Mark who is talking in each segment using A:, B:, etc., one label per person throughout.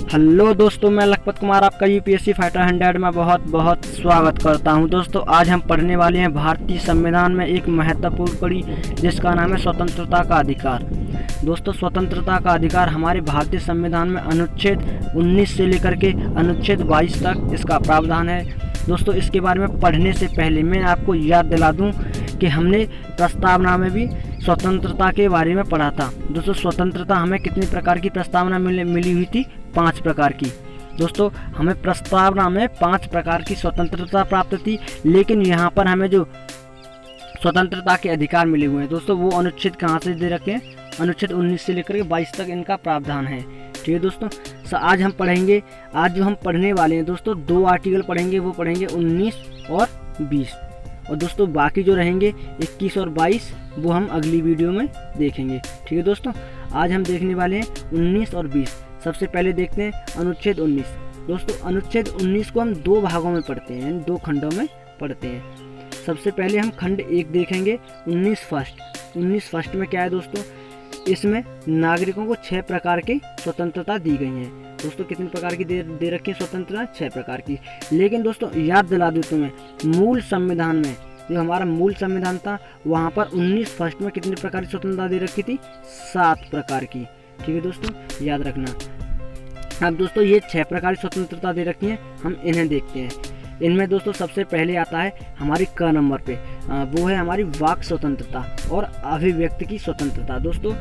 A: Hello दोस्तों, मैं लखपत कुमार आपका यूपीएससी फाइटर 100 में बहुत बहुत स्वागत करता हूं। दोस्तों आज हम पढ़ने वाले हैं भारतीय संविधान में एक महत्वपूर्ण कड़ी जिसका नाम है स्वतंत्रता का अधिकार। दोस्तों स्वतंत्रता का अधिकार हमारे भारतीय संविधान में अनुच्छेद 19 से लेकर के अनुच्छेद 22 तक इसका प्रावधान है। दोस्तों इसके बारे में पढ़ने से पहले मैं आपको याद दिला दूं कि हमने प्रस्तावना में भी स्वतंत्रता के बारे में पढ़ा था। दोस्तों स्वतंत्रता हमें कितनी प्रकार की प्रस्तावना मिली हुई थी? 5 प्रकार की। दोस्तों हमें प्रस्तावना में 5 प्रकार की स्वतंत्रता प्राप्त थी, लेकिन यहाँ पर हमें जो स्वतंत्रता के अधिकार मिले हुए हैं दोस्तों वो अनुच्छेद कहाँ से दे रखे हैं? अनुच्छेद 19 से लेकर के 22 तक इनका प्रावधान है। ठीक है दोस्तों, आज हम पढ़ेंगे, आज जो हम पढ़ने वाले हैं दोस्तों 2 आर्टिकल पढ़ेंगे, वो पढ़ेंगे 19 और 20, और दोस्तों बाकी जो रहेंगे 21 और 22 वो हम अगली वीडियो में देखेंगे। ठीक है दोस्तों, आज हम देखने वाले हैं 19 और 20। सबसे पहले देखते हैं अनुच्छेद 19। दोस्तों अनुच्छेद 19 को हम 2 भागों में पढ़ते हैं, 2 खंडों में पढ़ते हैं। सबसे पहले हम खंड 1 देखेंगे 19 फर्स्ट। 19 फर्स्ट में क्या है दोस्तों? इसमें नागरिकों को 6 प्रकार की स्वतंत्रता दी गई है। दोस्तों कितने प्रकार की दे रखी है स्वतंत्रता? 6 प्रकार की। लेकिन दोस्तों याद दिला दूं तुम्हें, मूल संविधान में जो हमारा मूल संविधान था वहाँ पर 19 फर्स्ट में कितने प्रकार की स्वतंत्रता दे रखी थी? 7 प्रकार की। ठीक है दोस्तों, याद रखना। अब दोस्तों ये 6 प्रकार की स्वतंत्रता दे रखी है, हम इन्हें देखते हैं। इनमें दोस्तों सबसे पहले आता है हमारी क नंबर पे, वो है हमारी वाक स्वतंत्रता और अभिव्यक्ति की स्वतंत्रता। दोस्तों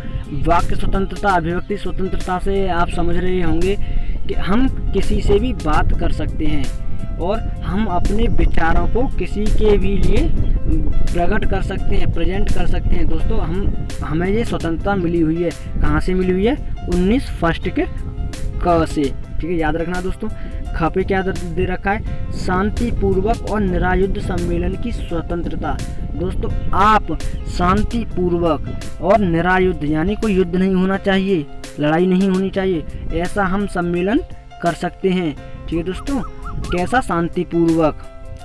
A: वाक स्वतंत्रता, अभिव्यक्ति स्वतंत्रता से आप समझ रहे होंगे कि हम किसी से भी बात कर सकते हैं और हम अपने विचारों को किसी के भी लिए प्रकट कर सकते हैं, प्रेजेंट कर सकते हैं। दोस्तों हमें ये स्वतंत्रता मिली हुई है, कहाँ से मिली हुई है? 19 फर्स्ट के क से। ठीक है, याद रखना दोस्तों। ख पे क्या दे रखा है? शांतिपूर्वक और निरायुध सम्मेलन की स्वतंत्रता। दोस्तों आप शांतिपूर्वक और निरायुध यानी कोई युद्ध नहीं होना चाहिए, लड़ाई नहीं होनी चाहिए, ऐसा हम सम्मेलन कर सकते हैं। ठीक है दोस्तों, कैसा? शांतिपूर्वक,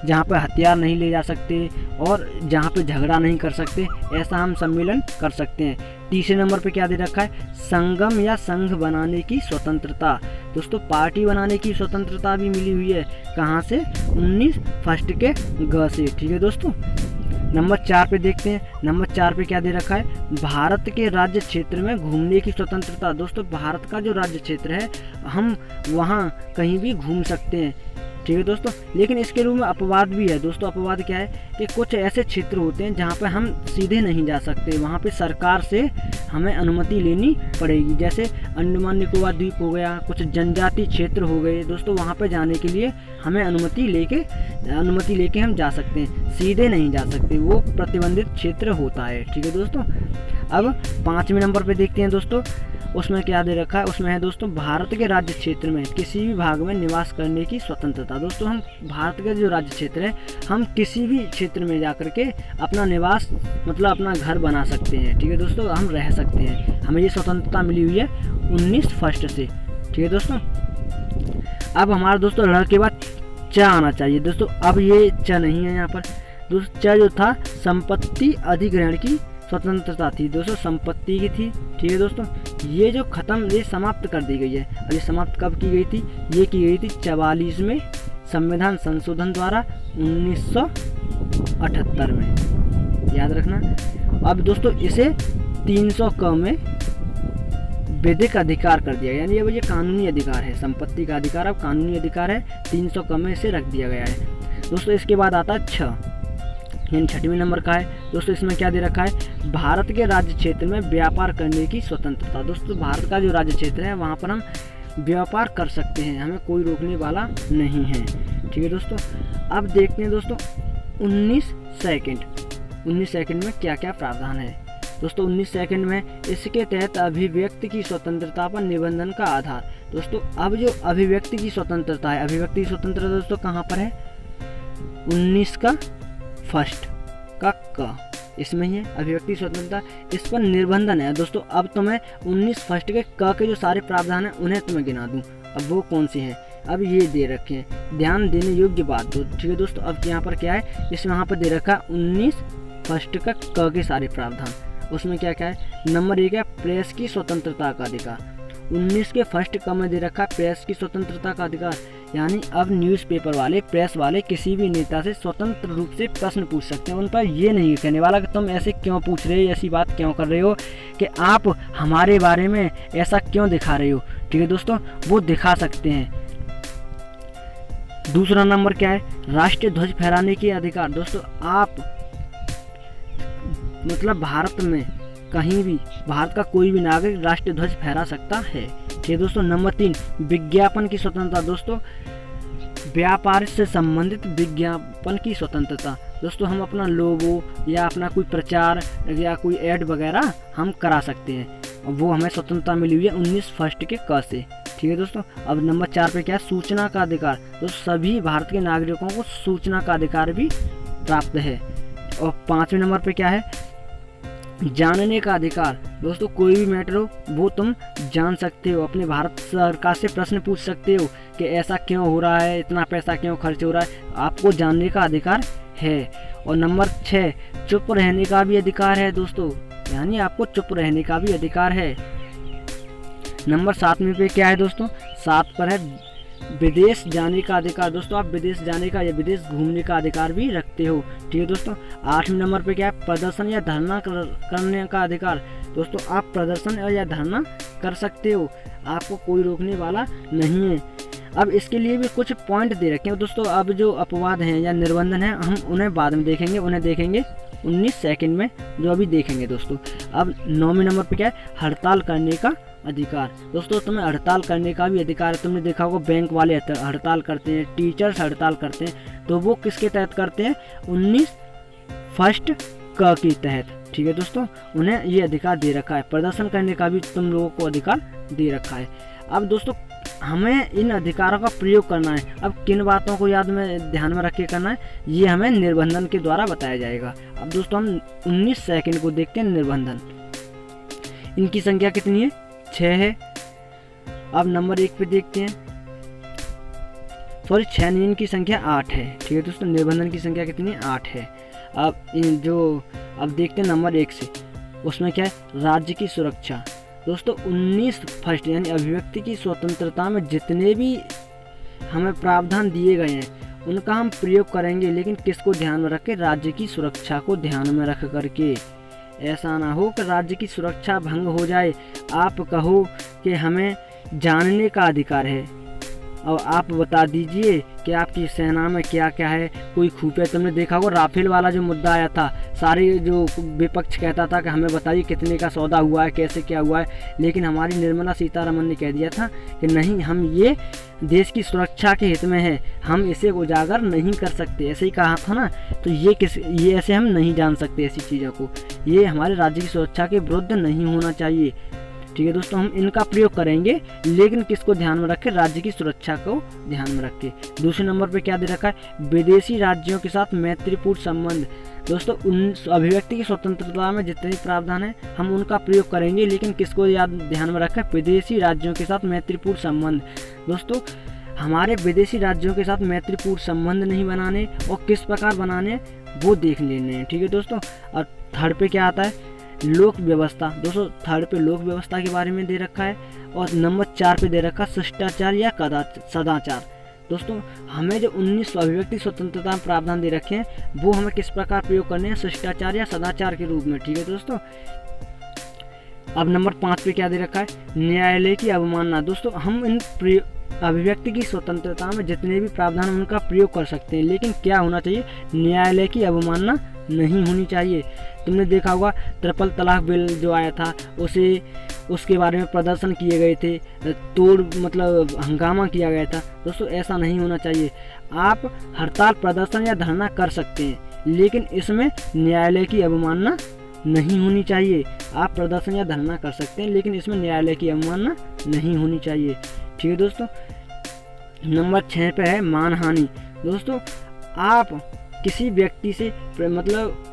A: जहाँ पर हथियार नहीं ले जा सकते और जहाँ पे झगड़ा नहीं कर सकते, ऐसा हम सम्मेलन कर सकते हैं। तीसरे नंबर पे क्या दे रखा है? संगम या संघ बनाने की स्वतंत्रता। दोस्तों पार्टी बनाने की स्वतंत्रता भी मिली हुई है, कहाँ से? 19 फर्स्ट के ग से। ठीक है दोस्तों, नंबर 4 पे देखते हैं। नंबर 4 पे क्या दे रखा है? भारत के राज्य क्षेत्र में घूमने की स्वतंत्रता। दोस्तों भारत का जो राज्य क्षेत्र है हम वहाँ कहीं भी घूम सकते हैं। ठीक है दोस्तों, लेकिन इसके रूप में अपवाद भी है। दोस्तों अपवाद क्या है कि कुछ ऐसे क्षेत्र होते हैं जहाँ पे हम सीधे नहीं जा सकते, वहाँ पे सरकार से हमें अनुमति लेनी पड़ेगी। जैसे अंडमान निकोबार द्वीप हो गया, कुछ जनजाति क्षेत्र हो गए। दोस्तों वहाँ पे जाने के लिए हमें अनुमति लेके हम जा सकते हैं, सीधे नहीं जा सकते, वो प्रतिबंधित क्षेत्र होता है। ठीक है दोस्तों, अब 5वें नंबर पर देखते हैं दोस्तों, उसमें क्या दे रखा है? उसमें है दोस्तों भारत के राज्य क्षेत्र में किसी भी भाग में निवास करने की स्वतंत्रता। दोस्तों हम भारत के जो राज्य क्षेत्र है हम किसी भी क्षेत्र में जाकर के अपना निवास मतलब अपना घर बना सकते हैं। ठीक है दोस्तों, हम रह सकते हैं, हमें ये स्वतंत्रता मिली हुई है 19 फर्स्ट से। ठीक है दोस्तों, अब हमारा दोस्तों लड़ के बाद च आना चाहिए। दोस्तों अब ये च नहीं है यहाँ पर। दोस्तों च जो था संपत्ति अधिग्रहण की स्वतंत्रता थी। दोस्तों संपत्ति की थी। ठीक है दोस्तों, ये जो ये समाप्त कर दी गई है। और ये समाप्त कब की गई थी? ये की गई थी 44वें संविधान संशोधन द्वारा 1978 में, याद रखना। अब दोस्तों इसे 300 क में विधिक अधिकार कर दिया गया, यानी अब ये कानूनी अधिकार है। संपत्ति का अधिकार अब कानूनी अधिकार है, 300 क में इसे रख दिया गया है। दोस्तों इसके बाद आता है 6, यानी 6वें नंबर का है। दोस्तों इसमें क्या दे रखा है? भारत के राज्य क्षेत्र में व्यापार करने की स्वतंत्रता। दोस्तों भारत का जो राज्य क्षेत्र है वहाँ पर हम व्यापार कर सकते हैं, हमें कोई रोकने वाला नहीं है। ठीक है दोस्तों, अब देखते हैं दोस्तों 19 सेकंड में क्या क्या प्रावधान है। दोस्तों 19 सेकंड में इसके तहत अभिव्यक्ति की स्वतंत्रता पर निबंधन का आधार। दोस्तों अब जो अभिव्यक्ति की स्वतंत्रता है, अभिव्यक्ति की स्वतंत्रता दोस्तों कहाँ पर है? 19 का फर्स्ट का क, इसमें ही है अभिव्यक्ति स्वतंत्रता। इस पर निर्बंधन है। दोस्तों अब तो मैं 19 फर्स्ट के क के जो सारे प्रावधान हैं उन्हें तुम्हें गिना दूं। अब वो कौन से हैं? अब ये दे रखे हैं, ध्यान देने योग्य बात। ठीक है दोस्तों, अब यहाँ पर क्या है? इसमें यहाँ पर दे रखा है 19 फर्स्ट का क के सारे प्रावधान। उसमें क्या क्या है? नंबर 1 है प्रेस की स्वतंत्रता का अधिकार। 19 के फर्स्ट क में दे रखा है प्रेस की स्वतंत्रता का अधिकार, यानी अब न्यूज़पेपर वाले, प्रेस वाले किसी भी नेता से स्वतंत्र रूप से प्रश्न पूछ सकते हैं। उन पर ये नहीं कहने वाला कि तुम ऐसे क्यों पूछ रहे हो, ऐसी बात क्यों कर रहे हो, कि आप हमारे बारे में ऐसा क्यों दिखा रहे हो। ठीक है दोस्तों, वो दिखा सकते हैं। दूसरा नंबर क्या है, राष्ट्रीय ध्वज फहराने के अधिकार। दोस्तों आप मतलब भारत में कहीं भी, भारत का कोई भी नागरिक राष्ट्रीय ध्वज फहरा सकता है। ठीक है दोस्तों। नंबर 3, विज्ञापन की स्वतंत्रता। दोस्तों व्यापार से संबंधित विज्ञापन की स्वतंत्रता। दोस्तों हम अपना लोगो या अपना कोई प्रचार या कोई ऐड वगैरह हम करा सकते हैं, वो हमें स्वतंत्रता मिली हुई है 19 फर्स्ट के क से। ठीक है दोस्तों। अब नंबर 4 पे क्या है, सूचना का अधिकार। दोस्तों सभी भारत के नागरिकों को सूचना का अधिकार भी प्राप्त है। और 5वें नंबर पे क्या है, जानने का अधिकार। दोस्तों कोई भी मैटर हो वो तुम जान सकते हो, अपने भारत सरकार से प्रश्न पूछ सकते हो कि ऐसा क्यों हो रहा है, इतना पैसा क्यों खर्च हो रहा है, आपको जानने का अधिकार है। और नंबर 6, चुप रहने का भी अधिकार है दोस्तों, यानी आपको चुप रहने का भी अधिकार है। नंबर 7 में पे क्या है दोस्तों, 7 पर है विदेश जाने का अधिकार। दोस्तों आप विदेश जाने का या विदेश घूमने का अधिकार भी रखते हो। ठीक है दोस्तों। 8वें नंबर पे क्या है, प्रदर्शन या धरना करने का अधिकार। दोस्तों आप प्रदर्शन या धरना कर सकते हो, आपको कोई रोकने वाला नहीं है। अब इसके लिए भी कुछ पॉइंट दे रखे हैं दोस्तों। अब जो अपवाद हैं या निर्बंधन हैं हम उन्हें बाद में देखेंगे, उन्हें देखेंगे 19 सेकंड में, जो अभी देखेंगे दोस्तों। अब 9वें नंबर पे क्या है, हड़ताल करने का अधिकार। दोस्तों तुम्हें हड़ताल करने का भी अधिकार है। तुमने देखा होगा बैंक वाले हड़ताल करते हैं, टीचर्स हड़ताल करते हैं, तो वो किसके तहत करते हैं, 19 फर्स्ट क के तहत। ठीक है दोस्तों, उन्हें ये अधिकार दे रखा है। प्रदर्शन करने का भी तुम लोगों को अधिकार दे रखा है। अब दोस्तों हमें इन अधिकारों का प्रयोग करना है। अब किन बातों को ध्यान में रख के करना है, ये हमें निर्बंधन के द्वारा बताया जाएगा। अब दोस्तों हम 19 सेकंड को देखते हैं। निर्बंधन, इनकी संख्या कितनी है, 6 है। अब नंबर 1 पे देखते हैं, सॉरी 6 नहीं, इनकी संख्या 8 है। ठीक है दोस्तों, निर्बंधन की संख्या कितनी है, 8 है। अब देखते हैं नंबर 1 से, उसमें क्या है, राज्य की सुरक्षा। दोस्तों 19 फर्स्ट यानी अभिव्यक्ति की स्वतंत्रता में जितने भी हमें प्रावधान दिए गए हैं उनका हम प्रयोग करेंगे, लेकिन किसको ध्यान में रख के, राज्य की सुरक्षा को ध्यान में रख करके। ऐसा ना हो कि राज्य की सुरक्षा भंग हो जाए, आप कहो कि हमें जानने का अधिकार है और आप बता दीजिए कि आपकी सेना में क्या क्या है, कोई खुफिया। तुमने देखा होगा राफेल वाला जो मुद्दा आया था, सारे जो विपक्ष कहता था कि हमें बताइए कितने का सौदा हुआ है, कैसे क्या हुआ है, लेकिन हमारी निर्मला सीतारमण ने कह दिया था कि नहीं, हम ये देश की सुरक्षा के हित में है, हम इसे उजागर नहीं कर सकते। ऐसे ही कहा था ना, तो ये ऐसे हम नहीं जान सकते ऐसी चीज़ों को, ये हमारे राज्य की सुरक्षा के विरुद्ध नहीं होना चाहिए। ठीक है दोस्तों, हम इनका प्रयोग करेंगे, लेकिन किसको ध्यान में रखें, राज्य की सुरक्षा को ध्यान में रखें। दूसरे नंबर पे क्या दे रखा है, विदेशी राज्यों के साथ मैत्रीपूर्ण संबंध। दोस्तों उन अभिव्यक्ति की स्वतंत्रता में जितने प्रावधान है हम उनका प्रयोग करेंगे, लेकिन किसको ध्यान में रखें, विदेशी राज्यों के साथ मैत्रीपूर्ण संबंध। दोस्तों हमारे विदेशी राज्यों के साथ मैत्रीपूर्ण संबंध नहीं बनाने, और किस प्रकार बनाने वो देख लेने हैं। ठीक है दोस्तों। और थर्ड पे क्या आता है, लोक व्यवस्था। दोस्तों थर्ड पे लोक व्यवस्था के बारे में दे रखा है। और नंबर 4 पे दे रखा शिष्टाचार या सदाचार। दोस्तों हमें जो 19 अभिव्यक्ति स्वतंत्रता प्रावधान दे रखे हैं वो हमें किस प्रकार प्रयोग करने हैं, शिष्टाचार या सदाचार के रूप में। ठीक है दोस्तों। अब नंबर 5 पे क्या दे रखा है, न्यायालय की अवमानना। दोस्तों हम इन अभिव्यक्ति की स्वतंत्रता में जितने भी प्रावधान उनका प्रयोग कर सकते हैं, लेकिन क्या होना चाहिए, न्यायालय की अवमानना नहीं होनी चाहिए। तुमने देखा होगा ट्रिपल तलाक बिल जो आया था उसके बारे में प्रदर्शन किए गए थे, मतलब हंगामा किया गया था। दोस्तों ऐसा नहीं होना चाहिए। आप हड़ताल, प्रदर्शन या धरना कर सकते हैं, लेकिन इसमें न्यायालय की अवमानना नहीं होनी चाहिए। आप प्रदर्शन या धरना कर सकते हैं, लेकिन इसमें न्यायालय की अवमानना नहीं होनी चाहिए। ठीक है दोस्तों। नंबर 6 पे है मानहानि। दोस्तों आप किसी व्यक्ति से मतलब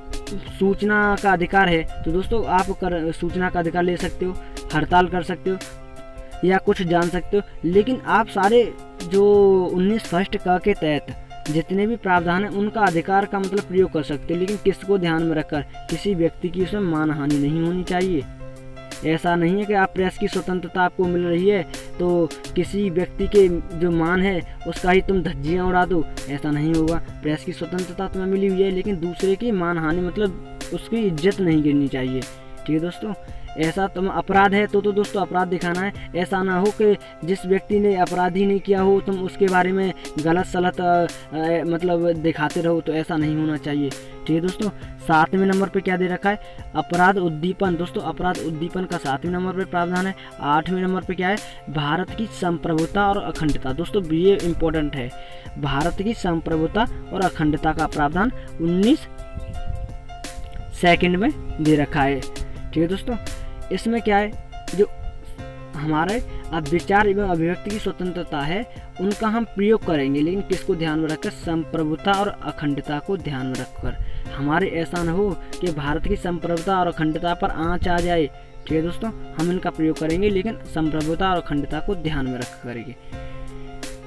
A: सूचना का अधिकार है, तो दोस्तों आप सूचना का अधिकार ले सकते हो, हड़ताल कर सकते हो या कुछ जान सकते हो, लेकिन आप सारे जो 19 फर्स्ट क के तहत जितने भी प्रावधान है उनका अधिकार का मतलब प्रयोग कर सकते हो, लेकिन किसको ध्यान में रखकर, किसी व्यक्ति की उसमें मानहानि नहीं होनी चाहिए। ऐसा नहीं है कि आप प्रेस की स्वतंत्रता आपको मिल रही है तो किसी व्यक्ति के जो मान है उसका ही तुम धज्जियाँ उड़ा दो, ऐसा नहीं होगा। प्रेस की स्वतंत्रता तुम्हें मिली हुई है, लेकिन दूसरे की मान हानि मतलब उसकी इज्जत नहीं गिरनी चाहिए। ठीक है दोस्तों, ऐसा तुम अपराध है तो दोस्तों अपराध दिखाना है। ऐसा ना हो कि जिस व्यक्ति ने अपराध ही नहीं किया हो तुम उसके बारे में गलत सलत मतलब दिखाते रहो, तो ऐसा नहीं होना चाहिए। ठीक है दोस्तों, 7वें नंबर पे क्या दे रखा है, अपराध उद्दीपन। दोस्तों अपराध उद्दीपन का 7वें नंबर पे प्रावधान है। 8वें नंबर पे क्या है, भारत की संप्रभुता और अखंडता। दोस्तों ये इम्पोर्टेंट है, भारत की संप्रभुता और अखंडता का प्रावधान 19 सेकंड में दे रखा है। ठीक है दोस्तों, इसमें क्या है, जो हमारे अब विचार एवं अभिव्यक्ति की स्वतंत्रता है उनका हम प्रयोग करेंगे, लेकिन किसको ध्यान में रखकर, संप्रभुता और अखंडता को ध्यान में रखकर। हमारे ऐसा न हो कि भारत की संप्रभुता और अखंडता पर आंच आ जाए। ठीक है दोस्तों, हम इनका प्रयोग करेंगे लेकिन संप्रभुता और अखंडता को ध्यान में रख करेंगे।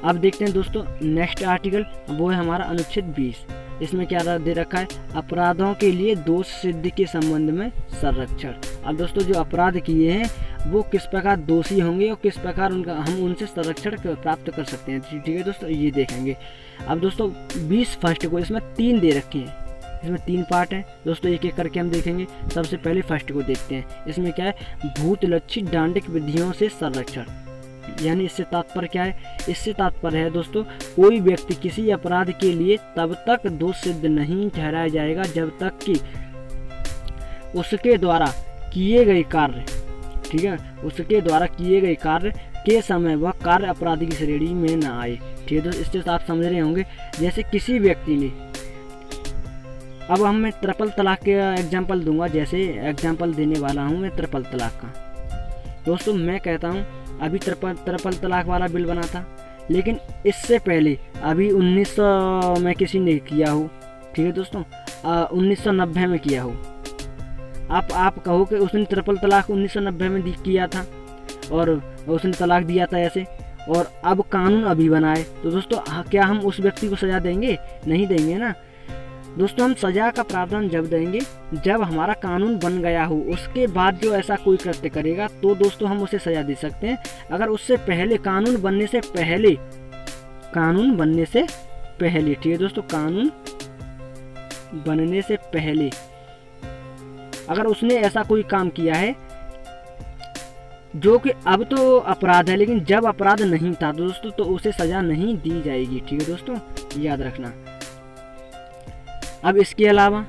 A: अब देखते हैं दोस्तों नेक्स्ट आर्टिकल, वो है हमारा अनुच्छेद 20। इसमें क्या दे रखा है, अपराधों के लिए दोष सिद्धि के संबंध में संरक्षण। अब दोस्तों जो अपराध किए हैं वो किस प्रकार दोषी होंगे और किस प्रकार उनका हम उनसे संरक्षण प्राप्त कर सकते हैं। ठीक है दोस्तों, ये देखेंगे। अब दोस्तों 20 फर्स्ट को, इसमें 3 दे रखे हैं, इसमें 3 पार्ट हैं दोस्तों, एक एक करके हम देखेंगे। सबसे पहले फर्स्ट को देखते हैं। इसमें क्या है, भूतलक्षी दांडिक विधियों से संरक्षण। यानी इससे तात्पर्य क्या है, इससे तात्पर्य है दोस्तों कोई व्यक्ति किसी अपराध के लिए तब तक दोष सिद्ध नहीं ठहराया जाएगा जब तक कि उसके द्वारा किए गए कार्य, ठीक है, उसके द्वारा किए गए कार्य के समय वह कार्य अपराधी की श्रेणी में न आए। ठीक है दोस्तों, इससे आप समझ रहे होंगे, जैसे किसी व्यक्ति ने, अब हम मैं ट्रिपल तलाक के एग्जाम्पल दूंगा, जैसे एग्जाम्पल देने वाला हूँ मैं ट्रिपल तलाक का। दोस्तों मैं कहता हूँ अभी ट्रिपल तलाक वाला बिल बना था, लेकिन इससे पहले अभी 1900 में किसी ने किया हो। ठीक है दोस्तों, 1990 में किया हो। आप कहो कि उसने ट्रिपल तलाक 1990 में किया था और उसने तलाक दिया था ऐसे, और अब कानून अभी बनाए, तो दोस्तों क्या हम उस व्यक्ति को सज़ा देंगे? नहीं देंगे ना दोस्तों। हम सज़ा का प्रावधान जब देंगे जब हमारा कानून बन गया हो, उसके बाद जो ऐसा कोई कृत्य करेगा तो दोस्तों हम उसे सज़ा दे सकते हैं। अगर उससे पहले, कानून बनने से पहले, ठीक है दोस्तों, कानून बनने से पहले अगर उसने ऐसा कोई काम किया है जो कि अब तो अपराध है, लेकिन जब अपराध नहीं था दोस्तों तो उसे सज़ा नहीं दी जाएगी। ठीक है दोस्तों, याद रखना। अब इसके अलावा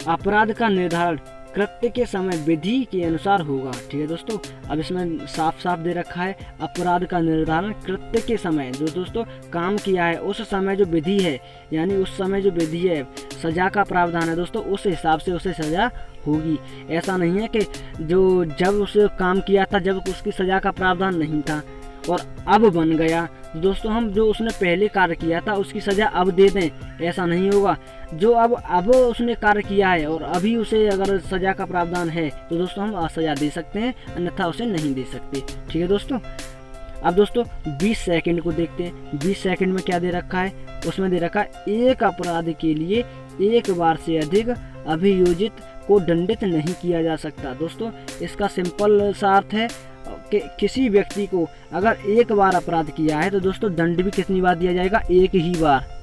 A: अपराध का निर्धारण कृत्य के समय विधि के अनुसार होगा। ठीक है दोस्तों, अब इसमें साफ साफ दे रखा है, अपराध का निर्धारण कृत्य के समय, जो दोस्तों काम किया है उस समय जो विधि है, यानी उस समय जो विधि है, सजा का प्रावधान है दोस्तों, उस हिसाब से उसे सजा होगी। ऐसा नहीं है कि जो जब उसे काम किया था जब उसकी सजा का प्रावधान नहीं था और अब बन गया, दोस्तों हम जो उसने पहले कार्य किया था उसकी सज़ा अब दे दें, ऐसा नहीं होगा। जो अब उसने कार्य किया है और अभी उसे अगर सज़ा का प्रावधान है तो दोस्तों हम सज़ा दे सकते हैं, अन्यथा उसे नहीं दे सकते। ठीक है दोस्तों, अब दोस्तों 20 सेकंड को देखते हैं। 20 सेकंड में क्या दे रखा है, उसमें दे रखा है एक अपराध के लिए एक बार से अधिक अभियोजित को दंडित नहीं किया जा सकता। दोस्तों इसका सिंपल सा अर्थ है कि किसी व्यक्ति को अगर एक बार अपराध किया है तो दोस्तों दंड भी कितनी बार दिया जाएगा, एक ही बार।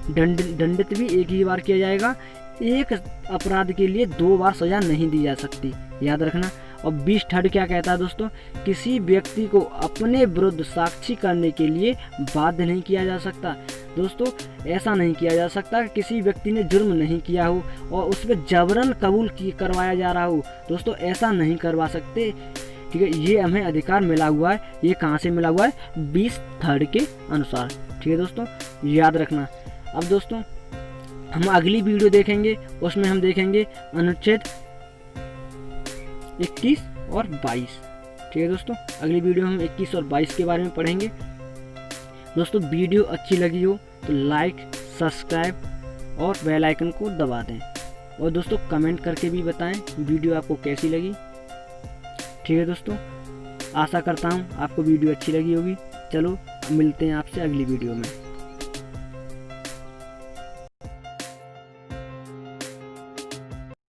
A: दंडित भी एक ही बार किया जाएगा। एक अपराध के लिए 2 बार सजा नहीं दी जा सकती, याद रखना। और 20 थर्ड क्या कहता है दोस्तों, किसी व्यक्ति को अपने विरुद्ध साक्षी करने के लिए बाध्य नहीं किया जा सकता। दोस्तों ऐसा नहीं किया जा सकता कि किसी व्यक्ति ने जुर्म नहीं किया हो और उस पर जबरन कबूल करवाया जा रहा हो, दोस्तों ऐसा नहीं करवा सकते। ठीक है, ये हमें अधिकार मिला हुआ है। ये कहाँ से मिला हुआ है, 20 थर्ड के अनुसार। ठीक है दोस्तों, याद रखना। अब दोस्तों हम अगली वीडियो देखेंगे, उसमें हम देखेंगे अनुच्छेद 21 और 22। ठीक है दोस्तों, अगली वीडियो में हम 21 और 22 के बारे में पढ़ेंगे। दोस्तों वीडियो अच्छी लगी हो तो लाइक, सब्सक्राइब और बेल आइकन को दबा दें, और दोस्तों कमेंट करके भी बताएं वीडियो आपको कैसी लगी। ठीक है दोस्तों, आशा करता हूँ आपको वीडियो अच्छी लगी होगी। चलो मिलते हैं आपसे अगली वीडियो में।